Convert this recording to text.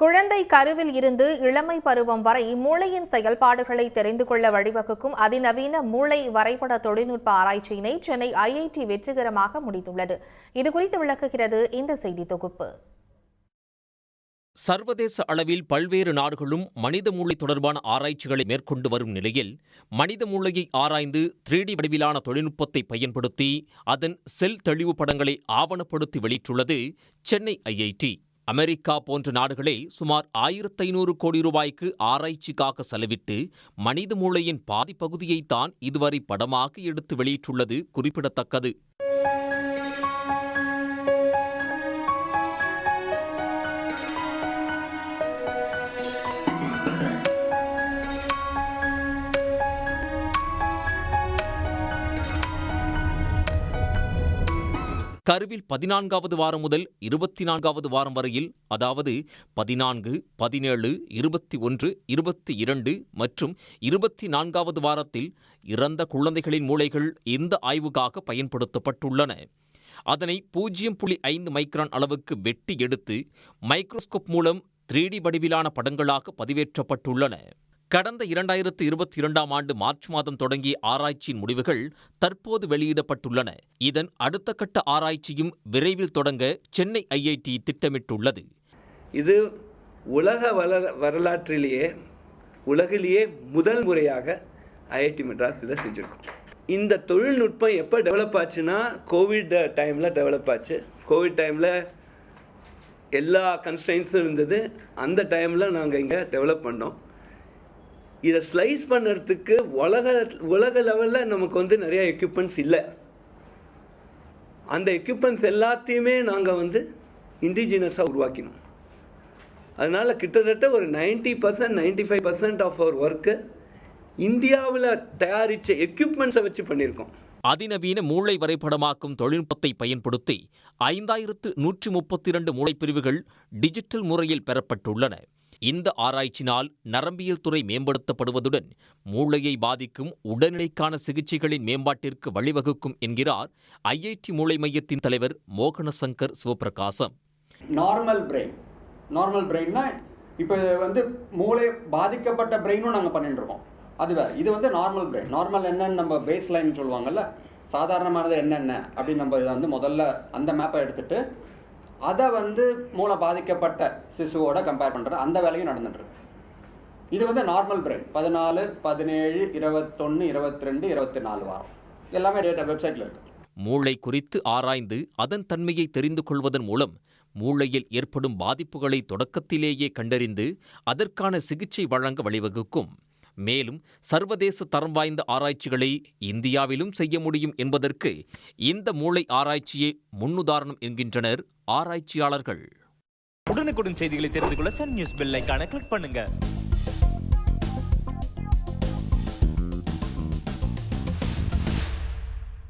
குழந்தை கருவில் இருந்து இளமை பருவம் வரை மூளையின் செயல்பாடுகளை தெரிந்து கொள்ள வழிவகுக்கும் அதிநவீன மூளை வரைபட தொழில்நுட்ப ஆராய்ச்சியினை சென்னை ஐஐடி வெற்றிகரமாக முடித்துள்ளது. இதுகுறித்து விளக்குகிறது இந்த செய்தி தொகுப்பு. சர்வதேச அளவில் பல்வேறு நாடுகளும் மனித மூளை தொடர்பான ஆராய்ச்சிகளை மேற்கொண்டு வரும் நிலையில் மனித மூளையை ஆராய்ந்து 3D வடிவிலான தொழில்நுட்பத்தை பயன்படுத்தி அதன் செல் தெளிவு படங்களை ஆவணப்படுத்தி வெளியிட்டுள்ளது சென்னை ஐஐடி. அமெரிக்கா போன்ற நாடுகளே சுமார் 1500 கோடி ரூபாய்க்கு ஆராய்ச்சிக்காக செலவிட்டு மனித மூளையின் பாதி பகுதியைத்தான் இதுவரை படமாக எடுத்து வெளியிட்டுள்ளது குறிப்பிடத்தக்கது. கருவில் 14வது வாரம் முதல் 24வது வாரம் வரையில், அதாவது 14, 17, 21, 22 மற்றும் 24வது வாரத்தில் இறந்த குழந்தைகளின் மூளைகள் இந்த ஆய்வுக்காக பயன்படுத்தப்பட்டுள்ளன. அதனை 0.5 மைக்ரான் அளவுக்கு வெட்டி எடுத்து மைக்ரோஸ்கோப் மூலம் 3D வடிவிலான படங்களாக பதிவேற்றப்பட்டுள்ளன. கடந்த 2022ஆம் ஆண்டு மார்ச் மாதம் தொடங்கிய ஆராய்ச்சியின் முடிவுகள் தற்போது வெளியிடப்பட்டுள்ளன. இதன் அடுத்த கட்ட ஆராய்ச்சியும் விரைவில் தொடங்க சென்னை ஐஐடி திட்டமிட்டுள்ளது. இது உலக வரலாற்றிலேயே உலகிலேயே முதல் முறையாக ஐஐடி மெட்ராஸ் இதை செஞ்சுருக்கோம். இந்த தொழில்நுட்பம் எப்போ டெவலப் ஆச்சுன்னா கோவிட் டைமில் டெவலப் ஆச்சு. கோவிட் டைமில் எல்லா கன்ஸ்ட்ரெயின்ஸும் இருந்தது. அந்த டைமில் நாங்கள் இங்கே டெவலப் பண்ணோம். இதை ஸ்லைஸ் பண்ணுறதுக்கு உலக லெவலில் நமக்கு நிறைய எக்யூப்மெண்ட்ஸ் இல்லை. அந்த எக்யூப்மெண்ட்ஸ் எல்லாத்தையுமே நாங்கள் இண்டிஜினஸாக உருவாக்கினோம். அதனால் கிட்டத்தட்ட ஒரு 90% 95% ஆஃப் அவர் ஒர்க்கு இந்தியாவில் தயாரித்த எக்யூப்மெண்ட்ஸை வச்சு பண்ணியிருக்கோம். அதிநவீன மூளை வரைபடமாக்கும் தொழில்நுட்பத்தை பயன்படுத்தி 5132 மூளைப்பிரிவுகள் டிஜிட்டல் முறையில் பெறப்பட்டுள்ளன. இந்த ஆராய்ச்சினால் நரம்பியல் துறை மேம்படுத்தப்படுவதுடன் மூளையை பாதிக்கும் உடல்நிலைக்கான சிகிச்சைகளின் மேம்பாட்டிற்கு வழிவகுக்கும் என்கிறார் ஐஐடி மூளை மையத்தின் தலைவர் மோகனசங்கர் சிவபிரகாசம். நார்மல் பிரெயின்னா இப்போ மூளை பாதிக்கப்பட்ட பிரெயினும் நாங்கள் பண்ணிட்டு இருக்கோம். அது வேறு. இது நார்மல் பிரெயின். நார்மல் என்னன்னு நம்ம பேஸ் லைன் சொல்லுவாங்கல்ல, சாதாரணமானது என்னென்ன அப்படின்னு நம்ம முதல்ல அந்த மேப்பை எடுத்துட்டு அதை மூளை பாதிக்கப்பட்ட சிசுவோட கம்பேர் பண்ணுற அந்த வேலையும் நடந்துட்டுருக்கு. இது நார்மல் பிரெயின் 14, 17, 21, 22, 24 வாரம் எல்லாமே டேட்டா வெப்சைட்டில் இருக்கு. மூளை குறித்து ஆராய்ந்து அதன் தன்மையை தெரிந்து கொள்வதன் மூலம் மூளையில் ஏற்படும் பாதிப்புகளை தொடக்கத்திலேயே கண்டறிந்து அதற்கான சிகிச்சை வழங்க வழிவகுக்கும். மேலும் சர்வதேச தரம் வாய்ந்த ஆராய்ச்சிகளை இந்தியாவிலும் செய்ய முடியும் என்பதற்கு இந்த மூளை ஆராய்ச்சியே முன்னுதாரணம் என்கின்றனர் ஆராய்ச்சியாளர்கள். உடனுக்குடன் செய்திகளை தெரிந்து கொள்ள சன் நியூஸ் பெல் ஐகானை கிளிக் பண்ணுங்க.